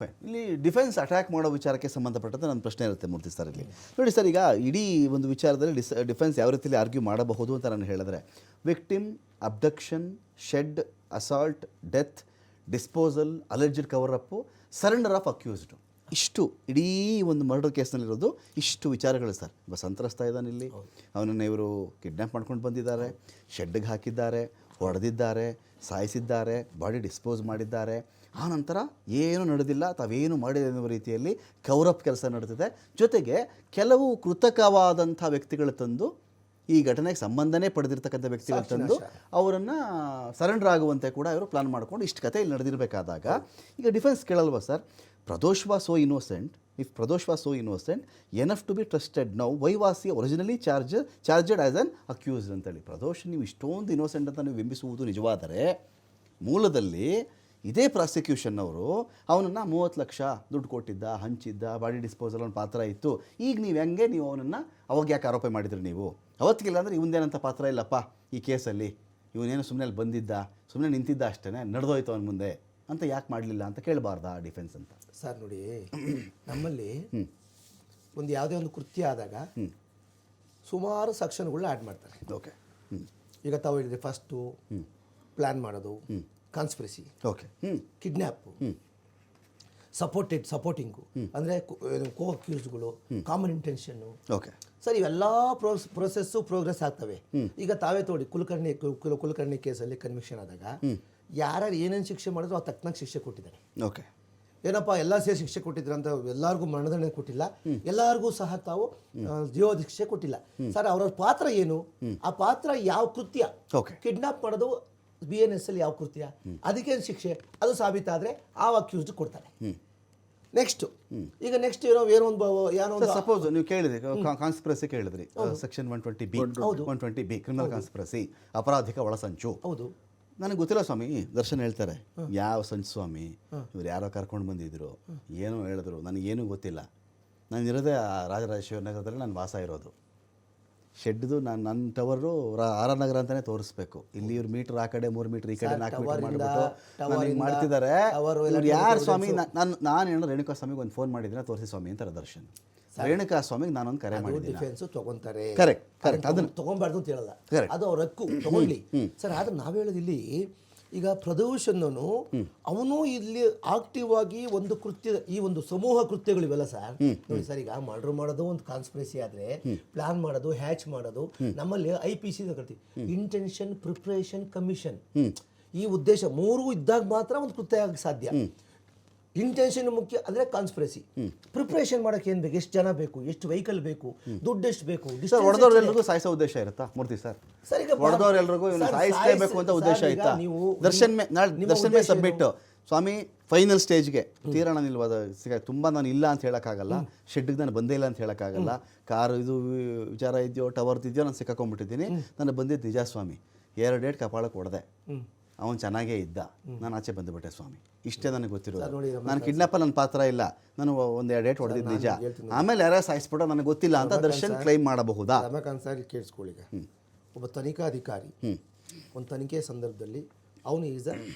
ಇಲ್ಲಿ defence attack ಮಾಡೋ ವಿಚಾರಕ್ಕೆ ಸಂಬಂಧಪಟ್ಟಂತೆ ನನ್ನ ಪ್ರಶ್ನೆ ಇರುತ್ತೆ ಮೂರ್ತಿ ಸರ್. ಇಲ್ಲಿ ನೋಡಿ ಸರ್, ಈಗ ಇಡೀ ಒಂದು ವಿಚಾರದಲ್ಲಿ ಡಿಫೆನ್ಸ್ ಯಾವ ರೀತಿಯಲ್ಲಿ ಆರ್ಗ್ಯೂ ಮಾಡಬಹುದು ಅಂತ ನಾನು ಹೇಳಿದ್ರೆ, victim, abduction, shed, assault, death, disposal, ಅಲೆಜ್ಡ್ cover Appu, surrender of accused, ಇಷ್ಟು ಇಡೀ ಒಂದು ಮರ್ಡರ್ ಕೇಸ್ನಲ್ಲಿರೋದು ಇಷ್ಟು ವಿಚಾರಗಳು ಸರ್. ಒಬ್ಬ ಸಂತ್ರಸ್ತ ಇದ್ದಾನೆ, ಇಲ್ಲಿ ಅವನನ್ನು ಇವರು ಕಿಡ್ನ್ಯಾಪ್ ಮಾಡ್ಕೊಂಡು ಬಂದಿದ್ದಾರೆ, ಶೆಡ್ಗೆ ಹಾಕಿದ್ದಾರೆ, ಹೊಡೆದಿದ್ದಾರೆ, ಸಾಯಿಸಿದ್ದಾರೆ, ಬಾಡಿ ಡಿಸ್ಪೋಸ್ ಮಾಡಿದ್ದಾರೆ. ಆ ನಂತರ ಏನು ನಡೆದಿಲ್ಲ, ತಾವೇನು ಮಾಡಿದೆ ಅನ್ನುವ ರೀತಿಯಲ್ಲಿ ಕವರಪ್ ಕೆಲಸ ನಡೆದಿದೆ. ಜೊತೆಗೆ ಕೆಲವು ಕೃತಕವಾದಂಥ ವ್ಯಕ್ತಿಗಳು ತಂದು, ಈ ಘಟನೆಗೆ ಸಂಬಂಧನೇ ಪಡೆದಿರ್ತಕ್ಕಂಥ ವ್ಯಕ್ತಿಗಳು ತಂದು ಅವರನ್ನು ಸರೆಂಡರ್ ಆಗುವಂತೆ ಕೂಡ ಇವರು ಪ್ಲಾನ್ ಮಾಡ್ಕೊಂಡು ಇಷ್ಟು ಕತೆ ಇಲ್ಲಿ ನಡೆದಿರಬೇಕಾದಾಗ ಈಗ ಡಿಫೆನ್ಸ್ ಕೇಳಲ್ವಾ sir, Pradosh was so innocent, if Pradosh was so innocent enough to be trusted now, why was he originally charged as an accused ಅಂತೇಳಿ. ಪ್ರದೋಷ್ ನೀವು ಇಷ್ಟೊಂದು ಇನ್ನೋಸೆಂಟ್ ಅಂತ ನೀವು ಬಿಂಬಿಸುವುದು ನಿಜವಾದರೆ, ಮೂಲದಲ್ಲಿ ಇದೇ ಪ್ರಾಸಿಕ್ಯೂಷನ್ ಅವರು ಅವನನ್ನು 30 ಲಕ್ಷ ದುಡ್ಡು ಕೊಟ್ಟಿದ್ದ, ಹಂಚಿದ್ದ, ಬಾಡಿ ಡಿಸ್ಪೋಸಲ್ ಒಂದು ಪಾತ್ರ ಇತ್ತು. ಈಗ ನೀವು ಹೆಂಗೆ ನೀವು ಅವನನ್ನು ಅವಾಗ ಯಾಕೆ ಆರೋಪ ಮಾಡಿದ್ರಿ ನೀವು? ಅವತ್ತಿಗಿಲ್ಲ ಅಂದರೆ ಇವನೇನಂತ ಪಾತ್ರ ಇಲ್ಲಪ್ಪ ಈ ಕೇಸಲ್ಲಿ, ಇವನೇನು ಸುಮ್ಮನೆ ಅಲ್ಲಿ ಬಂದಿದ್ದ, ಸುಮ್ಮನೆ ನಿಂತಿದ್ದ ಅಷ್ಟೇ, ನಡೆದೋಯ್ತು ಅವನ ಮುಂದೆ ಅಂತ ಯಾಕೆ ಮಾಡಲಿಲ್ಲ ಅಂತ ಕೇಳಬಾರ್ದಾ ಡಿಫೆನ್ಸ್ ಅಂತ? ಸರ್ ನೋಡಿ, ನಮ್ಮಲ್ಲಿ ಒಂದು ಯಾವುದೇ ಒಂದು ಕೃತ್ಯ ಆದಾಗ ಸುಮಾರು ಸೆಕ್ಷನ್ಗಳನ್ನ ಆ್ಯಡ್ ಮಾಡ್ತಾರೆ. ಓಕೆ, ಈಗ ತಾವು ಹೇಳಿದ್ರೆ ಫಸ್ಟು ಪ್ಲ್ಯಾನ್ ಮಾಡೋದು, ಕಾನ್ಸ್ಪಿರಸಿ, ಓಕೆ, ಕಿಡ್ನ್ಯಾಪು, ಸಪೋರ್ಟಿಂಗು ಅಂದರೆ ಕೋ ಅಕ್ಯೂಸ್ಡ್ಗಳು, ಕಾಮನ್ ಇಂಟೆನ್ಷನ್ನು. ಓಕೆ ಸರ್, ಇವೆಲ್ಲ ಪ್ರೊಸೆಸ್ಸು ಪ್ರೋಗ್ರೆಸ್ ಆಗ್ತವೆ. ಈಗ ತಾವೇ ತೋಡಿ ಕುಲಕರ್ಣಿ ಕೇಸಲ್ಲಿ ಕನ್ವಿಕ್ಷನ್ ಆದಾಗ ಯಾರ್ಯಾರು ಏನೇನು ಶಿಕ್ಷೆ ಮಾಡಿದ್ರು ಅವ್ರು ತಕ್ಕನಾಗಿ ಶಿಕ್ಷೆ ಕೊಟ್ಟಿದ್ದಾರೆ. ಓಕೆ, ಏನಪ್ಪ ಎಲ್ಲ ಸೇರಿ ಶಿಕ್ಷೆ ಕೊಟ್ಟಿದ್ರು ಅಂತ ಎಲ್ಲರಿಗೂ ಮರಣದಂಡನೆ ಕೊಟ್ಟಿಲ್ಲ, ಎಲ್ಲರಿಗೂ ಸಹ ತಾವು ಜೀವಾವಧಿ ಶಿಕ್ಷೆ ಕೊಟ್ಟಿಲ್ಲ. ಸರ್, ಅವರ ಪಾತ್ರ ಏನು, ಆ ಪಾತ್ರ ಯಾವ ಕೃತ್ಯ, ಕಿಡ್ನಾಪ್ ಮಾಡೋದು BNS ಅಲ್ಲಿ ಯಾವ ಕೃತ್ಯ, ಅದಕ್ಕೇನು ಶಿಕ್ಷೆ, ಅದು ಸಾಬೀತಾದರೆ ಆ ಅಕ್ಯೂಸ್ಡ್ ಕೊಡ್ತಾರೆ. ನೆಕ್ಸ್ಟ್ ಏನೋ ಒಂದು ಸಪೋಸ್ ನೀವು ಕೇಳಿದ್ರಿ ಕಾನ್ಸ್ಪಿರಸಿ ಕೇಳಿದ್ರಿ, ಸೆಕ್ಷನ್ 120B ಕ್ರಿಮಿನಲ್ ಕಾನ್ಸ್ಪಿರಸಿ, ಅಪರಾಧಿಕ ಒಳಸಂಚು. ಹೌದು, ನನಗೆ ಗೊತ್ತಿಲ್ಲ ಸ್ವಾಮಿ. ದರ್ಶನ್ ಹೇಳ್ತಾರೆ, ಯಾವ ಸಂಚು ಸ್ವಾಮಿ, ಇವ್ರು ಯಾರೋ ಕರ್ಕೊಂಡು ಬಂದಿದ್ರು, ಏನೋ ಹೇಳಿದ್ರು, ನನಗೇನೂ ಗೊತ್ತಿಲ್ಲ. ನಾನು ಇರೋದೇ ರಾಜರಾಜೇಶ್ವರಿ ನಗರದಲ್ಲಿ ನಾನು ವಾಸ ಇರೋದು. ಶೆಡ್ದು ನನ್ನ ಟವರು RR ನಗರ ಅಂತಲೇ ತೋರಿಸ್ಬೇಕು. ಇಲ್ಲಿ ಇವ್ರು ಮೀಟ್ರ್ ಆ ಕಡೆ 3 ಮೀಟ್ರ್ ಈ ಕಡೆ 4 ಮೀಟ್ರ್ ಮಾಡಿಬಿಟ್ಟು ನನಗೆ ಮಾಡ್ತಿದ್ದಾರೆ. ಇವ್ರು ಯಾರು ಸ್ವಾಮಿ? ನಾನು ಏನೋ ರೇಣುಕಾ ಸ್ವಾಮಿಗೆ ಒಂದು ಫೋನ್ ಮಾಡಿದ್ರೆ ತೋರಿಸಿ ಸ್ವಾಮಿ ಅಂತಾರೆ ದರ್ಶನ್. ರೇಣುಕಾ ಸ್ವಾಮಿಗೆ ನಾನೊಂದು ಕರೆ ಮಾಡಿದ್ದೀನಿ. ಡಿಫೆನ್ಸ್ ತಗೊಂತಾರೆ, ಕರೆಕ್ಟ್, ಅದನ್ನು ತಗೊಂಬಾರ್ದು ಅಂತ ಹೇಳಲ್ಲ, ಅದು ಅವ್ರ ಹಕ್ಕು, ತಗೊಳ್ಳಿ. ಸರ್, ಆದ್ರೆ ನಾವು ಹೇಳೋದು ಇಲ್ಲಿ, ಈಗ ಪ್ರದೋಷ್ ಅನ್ನೋನು ಅವನು ಇಲ್ಲಿ ಆಕ್ಟಿವ್ ಆಗಿ ಒಂದು ಕೃತ್ಯ, ಈ ಒಂದು ಸಮೂಹ ಕೃತ್ಯಗಳಿವೆಲ್ಲ ಸರ್. ನೋಡಿ ಸರ್, ಈಗ ಮರ್ಡರ್ ಮಾಡೋದು ಒಂದು ಕಾನ್ಸ್ಪಿರಸಿ ಆದ್ರೆ, ಪ್ಲಾನ್ ಮಾಡೋದು, ಹ್ಯಾಚ್ ಮಾಡೋದು, ನಮ್ಮಲ್ಲಿ IPC ಕರಿತೀವಿ, ಇಂಟೆನ್ಷನ್, ಪ್ರಿಪ್ರೇಷನ್, ಕಮಿಷನ್. ಈ ಉದ್ದೇಶ 3 ಇದ್ದಾಗ ಮಾತ್ರ ಒಂದು ಕೃತ್ಯ ಆಗಕ್ಕೆ ಸಾಧ್ಯ. ಇಂಟೆನ್ಷನ್ ಮುಖ್ಯ ಅಂದರೆ ಕಾನ್ಸ್ಪಿರಸಿ. ಪ್ರಿಪ್ರೇಷನ್ ಮಾಡೋಕೆ ಏನು ಬೇಕು, ಎಷ್ಟು ಜನ ಬೇಕು, ಎಷ್ಟು ವೆಹಿಕಲ್ ಬೇಕು, ದುಡ್ಡು ಎಷ್ಟು ಬೇಕು. ಹೊಡೆದವ್ರೆಲ್ರಿಗೂ ಸಾಯಿಸೋ ಉದ್ದೇಶ ಇರುತ್ತಾ ಮೂರ್ತಿ ಸರ್? ಸರ್, ಈಗ ಹೊಡೆದವ್ರೆಲ್ರಿಗೂ ಸಾಯಿಸಲೇಬೇಕು ಅಂತ ಉದ್ದೇಶ ಇತ್ತಾ? ದರ್ಶನ್ ಮೇ ಸಬ್ಮಿಟ್ ಸ್ವಾಮಿ ಫೈನಲ್ ಸ್ಟೇಜ್ಗೆ ತೀರಾ ನಾನು ಇಲ್ವಾದ ತುಂಬ ನಾನು ಇಲ್ಲ ಅಂತ ಹೇಳೋಕ್ಕಾಗಲ್ಲ, ಶೆಡ್ಗೆ ನಾನು ಬಂದೇ ಇಲ್ಲ ಅಂತ ಹೇಳೋಕ್ಕಾಗಲ್ಲ, ಕಾರು ಇದು ವಿಚಾರ ಇದೆಯೋ ಟವರ್ದಿದೆಯೋ ನಾನು ಸಿಕ್ಕಾಕೊಂಡ್ಬಿಟ್ಟಿದ್ದೀನಿ, ನಾನು ಬಂದಿದ್ದು ನಿಜ ಸ್ವಾಮಿ, 2 ಡೇಟ್ ಕಪಾಳಕ್ಕೆ ಹೊಡೆದೆ, ಅವನು ಚೆನ್ನಾಗೇ ಇದ್ದ, ನಾನು ಆಚೆ ಬಂದುಬಿಟ್ಟೆ ಸ್ವಾಮಿ, ಇಷ್ಟೇ ನನಗೆ ಗೊತ್ತಿರೋದು. ನಾನು ಕಿಡ್ನಾಪ ನನ್ನ ಪಾತ್ರ ಇಲ್ಲ, ನಾನು 1-2 ಡೇಟ್ ಹೊಡೆದಿದ್ದು ನಿಜ, ಆಮೇಲೆ ಯಾರೋ ಸಾಯಿಸ್ಬಿಟ್ಟು ನನಗೆ ಗೊತ್ತಿಲ್ಲ ಅಂತ ದರ್ಶನ್ ಕ್ಲೈಮ್ ಮಾಡಬಹುದಾ? ರಮಾಕಾಂತ್ ಸರ್ ಕೇಳಿಸ್ಕೊಳ್ಳಿ, ಒಬ್ಬ ತನಿಖಾಧಿಕಾರಿ ಒಂದು ತನಿಖೆ ಸಂದರ್ಭದಲ್ಲಿ ಅವನು is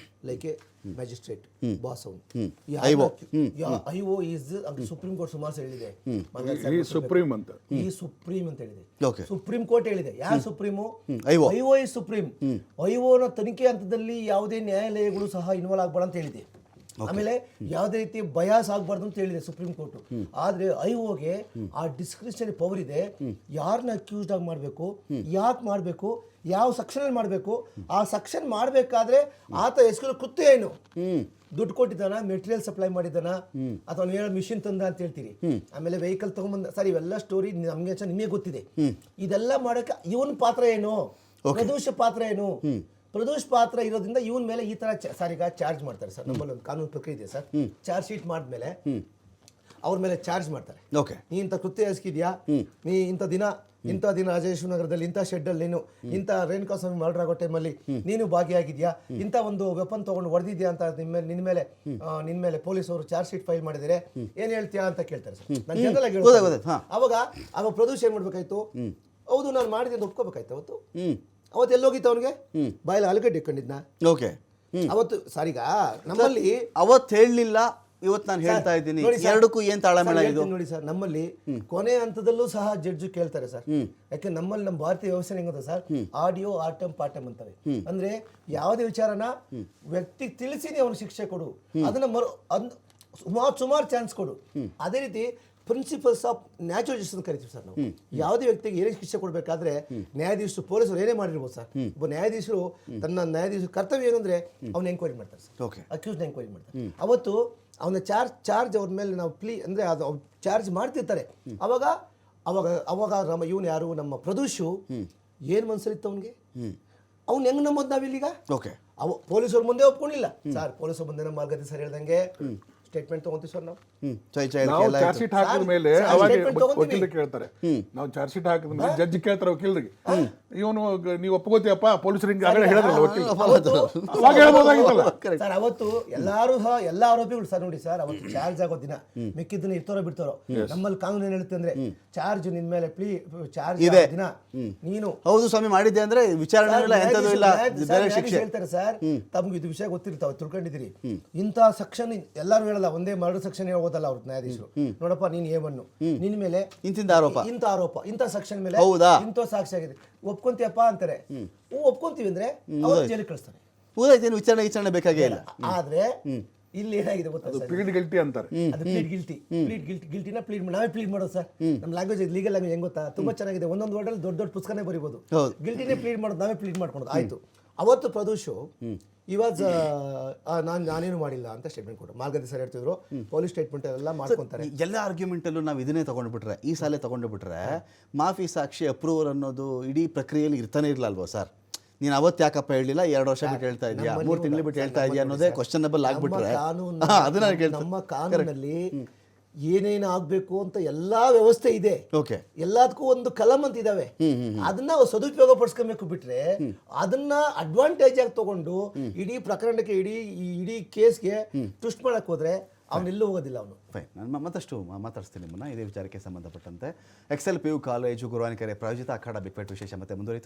like a magistrate boss. ಅವನು IO ಈಸ್ ಸುಪ್ರೀಂ ಕೋರ್ಟ್ ಸುಮಾರು ಹೇಳಿದೆ, ಸುಪ್ರೀಂ ಅಂತ ಹೇಳಿದೆ, ಸುಪ್ರೀಂ ಕೋರ್ಟ್ ಹೇಳಿದೆ. ಯಾರು ಸುಪ್ರೀಮು? IO is supreme. IOನ ತನಿಖೆ ಹಂತದಲ್ಲಿ ಯಾವುದೇ ನ್ಯಾಯಾಲಯಗಳು ಸಹ ಇನ್ವಾಲ್ವ್ ಆಗಬಾರ್ದು ಅಂತ ಹೇಳಿದೆ. ಆಮೇಲೆ ಯಾವುದೇ ರೀತಿ ಬಯಾಸ್ ಆಗಬಾರ್ದು ಅಂತ ಹೇಳಿದೆ ಸುಪ್ರೀಂ ಕೋರ್ಟ್. ಆದ್ರೆ IOಗೆ ಆ ಡಿಸ್ಕ್ರಿಷನರಿ ಪವರ್ ಇದೆ, ಯಾರನ್ನ ಅಕ್ಯೂಸ್ಡ್ ಆಗಿ ಮಾಡಬೇಕು, ಯಾಕೆ ಮಾಡಬೇಕು, ಯಾವ ಸೆಕ್ಷನ್ ಮಾಡಬೇಕು, ಆ ಸೆಕ್ಷನ್ ಮಾಡಬೇಕಾದ್ರೆ ಆತ ಎಸ್ಕಲ್ ಕೃತ್ಯ ಏನು, ದುಡ್ಡು ಕೊಟ್ಟಿದ್ದಾನ, ಮೆಟೀರಿಯಲ್ ಸಪ್ಲೈ ಮಾಡಿದ್ದಾನ, ಅಥವಾ ಹೇಳೋ ಮಿಷಿನ್ ತಂದ ಅಂತ ಹೇಳ್ತೀರಿ, ಆಮೇಲೆ ವೆಹಿಕಲ್ ತಗೊಂಬಂದ. ಸರ್, ಇವೆಲ್ಲ ಸ್ಟೋರಿ ನಮಗೆ ನಿಮಗೆ ಗೊತ್ತಿದೆ. ಇದೆಲ್ಲ ಮಾಡಕ್ಕೆ ಇವನ್ ಪಾತ್ರ ಏನು, ಪ್ರದೋಷ ಪಾತ್ರ ಏನು? ಪ್ರದೋಷ್ ಪಾತ್ರ ಇರೋದ್ರಿಂದ ಇವನ್ ಮೇಲೆ ಈ ತರ ಈಗ ಚಾರ್ಜ್ ಮಾಡ್ತಾರೆ ಸರ್. ನಮ್ಮಲ್ಲಿ ಒಂದು ಕಾನೂನು ಪ್ರಕ್ರಿಯೆ ಇದೆ ಸರ್. ಚಾರ್ಜ್ ಶೀಟ್ ಮಾಡಿದ್ಮೇಲೆ ಅವ್ರ ಮೇಲೆ ಚಾರ್ಜ್ ಮಾಡ್ತಾರೆ. ನೀ ಇಂಥ ಕೃತ್ಯ ಎಸಗಿದ್ಯಾ, ನೀ ಇಂಥ ದಿನ ರಾಜೇಶ್ವರ ನಗರದಲ್ಲಿ ಇಂಥ ಶೆಡ್ಡಲ್ಲಿ ನೀನು ಇಂಥ ರೇಣುಕಾ ಸ್ವಾಮಿ ಮರ್ಡರ್ ಆಗೋ ಟೈಮಲ್ಲಿ ನೀನು ಭಾಗಿಯಾಗಿದ್ಯಾ, ಇಂಥ ಒಂದು ವೆಪನ್ ತಗೊಂಡು ಹೊಡೆದಿದ್ಯಾ ಅಂತ ನಿನ್ನ ಮೇಲೆ ಪೊಲೀಸ್ ಅವರು ಚಾರ್ಜ್ ಶೀಟ್ ಫೈಲ್ ಮಾಡಿದರೆ ಏನ್ ಹೇಳ್ತೀಯಾ ಅಂತ ಕೇಳ್ತಾರೆ ಸರ್. ನಾನು ಜನರಲ್ ಆಗಿ ಅವಾಗ ಪ್ರದೋಷ್ ಏನ್ ಮಾಡ್ಬೇಕಾಯ್ತು, ಹೌದು ನಾನು ಮಾಡಿದೆ ಅಂತ ಒಪ್ಕೋಬೇಕಾಯ್ತು. ಅವತ್ತು ಎಲ್ಲೋಗಿತ್ತು ಅವನಿಗೆ, ಬಾಯಲ್ಲಿ ಆಲೂಗಡ್ಡೆ ಇಟ್ಕೊಂಡಿದ್ನ. ಓಕೆ, ಅವತ್ತು ಸಾರೀಗ ನಮ್ಮಲ್ಲಿ ಅವತ್ತು ಹೇಳಲಿಲ್ಲ, ಇವತ್ತು ನಾನು ಹೇಳ್ತಾ ಇದ್ದೀನಿ ನೋಡಿ ಸರ್, ಎರಡಕ್ಕೂ ಏನ್ ತಾಳಮೇಳ ಸರ್, ಇದು? ಹೇಳ್ತೀನಿ ನೋಡಿ ಸರ್, ನಮ್ಮಲ್ಲಿ ಕೊನೆ ಹಂತದಲ್ಲೂ ಸಹ ಜಡ್ಜ್ ಕೇಳ್ತಾರೆ ಸರ್. ಯಾಕೆ ನಮ್ಮಲ್ಲಿ ನಮ್ಮ ಭಾರತೀಯ ವ್ಯವಸ್ಥೆ ಹೆಂಗ್ ಗೊತ್ತಾ ಸರ್, ಆಡಿಯೋ ಆಟಮ್ ಪಾಠಮ್ ಅಂತವೆ. ಅಂದ್ರೆ ಯಾವುದೇ ವಿಚಾರನ ವ್ಯಕ್ತಿ ತಿಳಿಸಿನೇ ಅವ್ನಿಗೆ ಶಿಕ್ಷೆ ಕೊಡು, ಅದನ್ನ ಸುಮಾರು ಚಾನ್ಸ್ ಕೊಡು. ಅದೇ ರೀತಿ ಪ್ರಿನ್ಸಿಪಲ್ಸ್ ಆಫ್ ನ್ಯಾಚುರಲ್ ಜಸ್ಟಿಸ್ ಅಂತ ಕರಿತೀವಿ ಸರ್ ನಾವು. ಯಾವುದೇ ವ್ಯಕ್ತಿಗೆ ಏನೇ ಶಿಕ್ಷೆ ಕೊಡಬೇಕಾದ್ರೆ ನ್ಯಾಯಾಧೀಶರು, ಪೊಲೀಸರು ಏನೇ ಮಾಡಿರ್ಬೋದು ಸರ್, ಒಬ್ಬ ನ್ಯಾಯಾಧೀಶರು ನ್ಯಾಯಾಧೀಶರ ಕರ್ತವ್ಯ ಏನು ಅಂದ್ರೆ ಅವ್ನ ಎಂಕ್ವೈರಿ ಮಾಡ್ತಾರೆ ಸರ್, ಅಕ್ಯೂಸ್ನ ಎಂಕ್ವೈರಿ ಮಾಡ್ತಾರೆ. ಅವತ್ತು ಅವನ ಚಾರ್ಜ್ ಅವ್ರ ಮೇಲೆ ನಾವು ಅಂದ್ರೆ ಅದು ಚಾರ್ಜ್ ಮಾಡ್ತಿರ್ತಾರೆ. ಅವಾಗ ಅವಾಗ ಅವಾಗ ಇವನು ಯಾರು ನಮ್ಮ ಪ್ರದೂಷು ಏನ್ ಮನ್ಸಲ್ಲಿತ್ತು ಅವನಿಗೆ, ಅವ್ನು ಹೆಂಗ್ ನಂಬೋದು ನಾವಿಲ್ಲೀಗ? ಪೊಲೀಸರು ಮುಂದೆ ಒಪ್ಕೊಂಡಿಲ್ಲ ಸರ್, ಪೊಲೀಸರು ಮುಂದೆ ನಮ್ಮ ಮಾರ್ಗದರ್ಶಿ ಸರ್ ಹೇಳ್ದಂಗೆ ಸ್ಟೇಟ್ಮೆಂಟ್ ತಗೊಂತೀವಿ ಸರ್ ನಾವು. ನಾವು ಚಾರ್ಜ್ ಶೀಟ್ ಹಾಕಿದ ಮೇಲೆ ಅವಾಗ ವಕೀಲರು ಕೇಳ್ತಾರೆ, ನಾವು ಚಾರ್ಜ್ ಶೀಟ್ ಹಾಕಿದ ಮೇಲೆ ಜಡ್ಜ್ ಕೇಳ್ತಾರೆ ವಕೀಲರಿಗೆ, ಇವನು ನೀವು ಒಪ್ಕೋತೀಯಪ್ಪ ಪೊಲೀಸರಿಗೆ ಆಗಲೇ ಹೇಳಿದ್ರಲ್ಲ ವಕೀಲ, ಅವಾಗ ಹೇಳ್ಬೋದಾಗಿತ್ತಲ್ಲ ಸರ್. ಅವತ್ತು ಎಲ್ಲಾರು ಸಹ ಎಲ್ಲ ಆರೋಪಿಗಳು ಸರ್ ನೋಡಿ ಸರ್, ಅವತ್ತು ಚಾರ್ಜ್ ಆಗೋ ದಿನ ಮಿಕ್ಕಿದ್ದನ್ನ ಇರ್ತಾರೋ ಬಿಡ್ತಾರೋ, ನಮ್ಮಲ್ಲಿ ಕಾನೂನು ಏನ್ ಹೇಳುತ್ತೆ ಅಂದ್ರೆ ಚಾರ್ಜ್ ನಿನ್ ಮೇಲೆ ಚಾರ್ಜ್ ದಿನ ನೀನು ಹೌದು ಸ್ವಾಮಿ ಮಾಡಿದ್ದೆ ಅಂದ್ರೆ ವಿಚಾರಣೆ ಹೇಳ್ತಾರೆ ಸರ್. ತಮ್ಗೆ ಇದು ವಿಷಯ ಗೊತ್ತಿರ್ತಾವ, ತಿಳ್ಕೊಂಡಿದ್ದೀರಿ. ಇಂಥ ಸೆಕ್ಷನ್ ಎಲ್ಲಾರು ಹೇಳಲ್ಲ, ಒಂದೇ ಮರ್ಡರ್ ಸೆಕ್ಷನ್ ಓದಲ್ಲ ಅವ್ರ ನ್ಯಾಯಾಧೀಶರು. ನೋಡಪ್ಪ ನೀನ್ ಏವನ್ನು ನಿನ್ ಮೇಲೆ ಇಂಥ ಆರೋಪ ಇಂಥ ಸೆಕ್ಷನ್ ಮೇಲೆ ಇಂಥ ಸಾಕ್ಷಿ ಆಗಿದೆ, ಒಪ್ಕೊಂತೀಯಪ್ಪ ಅಂತಾರೆ. ಒಪ್ಕೊಂತೀವಿ ಅಂದ್ರೆ ಅವ್ರು ಜೈಲಿಗೆ ಕಳಿಸ್ತಾರೆ. ವಿಚಾರಣೆ ಬೇಕಾಗೇ ಇಲ್ಲ. ಆದ್ರೆ ಇಲ್ಲಿ ಏನಾಗಿದೆ ಗೊತ್ತಾ ಸರ್, ಪ್ಲೀಡ್ ಗಿಲ್ಟಿ ಅಂತಾರೆ. ಅದು ಗಿಲ್ಟಿನ ನಾವೇ ಪ್ಲೀಡ್ ಮಾಡೋದು ಸರ್. ನಮ್ಮ ಲ್ಯಾಂಗ್ವೇಜ್ ಲೀಗಲ್ ಲ್ಯಾಂಗ್ವೇಜ್ ಹೆಂಗ್ ಗೊತ್ತಾ, ತುಂಬಾ ಚೆನ್ನಾಗಿದೆ. ಒಂದೊಂದು ವರ್ಡ್ ಅಲ್ಲಿ ದೊಡ್ಡ ಪುಸ್ತಕನೇ ಬರೀಬಹುದು. ಗಿಲ್ಟಿನೇ ಪ್ಲೀಡ್ ಮಾಡೋದು, ನಾವೇ ಪ್ಲೀಡ್ ಮಾಡ್ಕೊಳೋದು. ಆಯ್ತು, ಅವತ್ತು ಪ್ರದೂಷು ಇವಾಗ ನಾನೇನು ಮಾಡಿಲ್ಲ ಅಂತ ಸ್ಟೇಟ್ಮೆಂಟ್ ಕೊಟ್ಟರು. ಮಾರ್ಗದರ್ಶಿ ಸರ್ ಹೇಳ್ತಿದ್ರು, ಪೊಲೀಸ್ ಸ್ಟೇಟ್ಮೆಂಟ್ ಎಲ್ಲ ಮಾಡ್ಕೊಂತಾರೆ. ಎಲ್ಲ ಆರ್ಗ್ಯುಮೆಂಟ್ ಅಲ್ಲೂ ನಾವು ಇದನ್ನೇ ತಗೊಂಡ್ಬಿಟ್ರೆ, ಈ ಸಾಲೆ ತಗೊಂಡ್ಬಿಟ್ರೆ ಮಾಫಿ ಸಾಕ್ಷಿ ಅಪ್ರೂವರ್ ಅನ್ನೋದು ಇಡೀ ಪ್ರಕ್ರಿಯೆಯಲ್ಲಿ ಇರ್ತಾನೆ ಇರಲ್ವಾ ಸರ್? ನೀನು ಅವತ್ತು ಯಾಕಪ್ಪ ಹೇಳಿಲ್ಲ, 2 ವರ್ಷ ಬಿಟ್ಟು ಹೇಳ್ತಾ ಇದೆಯಾ, 3 ತಿಂಗಳು ಬಿಟ್ಟು ಹೇಳ್ತಾ ಇದೆಯಾ ಅನ್ನೋದೇ ಕ್ವಶನಬಲ್ ಆಗ್ಬಿಟ್ರೆ, ನಮ್ಮ ಕಾನೂನಲ್ಲಿ ಏನೇನು ಆಗ್ಬೇಕು ಅಂತ ಎಲ್ಲಾ ವ್ಯವಸ್ಥೆ ಇದೆ. ಎಲ್ಲದಕ್ಕೂ ಒಂದು ಕಲಂ ಅಂತ ಇದಾವೆ. ಅದನ್ನ ಸದುಪಯೋಗ ಪಡಿಸ್ಕೊಬೇಕು. ಬಿಟ್ರೆ ಅದನ್ನ ಅಡ್ವಾಂಟೇಜ್ ಆಗಿ ತಗೊಂಡು ಇಡೀ ಪ್ರಕರಣಕ್ಕೆ ಇಡೀ ಕೇಸ್ಗೆ ಟ್ವಿಸ್ಟ್ ಮಾಡಕ್ ಹೋದ್ರೆ ಅವನೆಲ್ಲೂ ಹೋಗೋದಿಲ್ಲ ಅವನು. ನಾನು ಮತ್ತಷ್ಟು ಮಾತಾಡ್ತೀನಿ ನಿಮ್ಮನ್ನ ಇದೇ ವಿಚಾರಕ್ಕೆ ಸಂಬಂಧಪಟ್ಟಂತೆ. ಎಕ್ಸೆಲ್ PU ಕಾಲೇಜು ಗುರುವಾನಕೆರೆ ಪ್ರಾಯೋಜಿತ ಅಖಾಡ ಬಿಗ್ ಫೈಟ್ ವಿಶೇಷ ಮತ್ತೆ ಮುಂದುವರಿತು.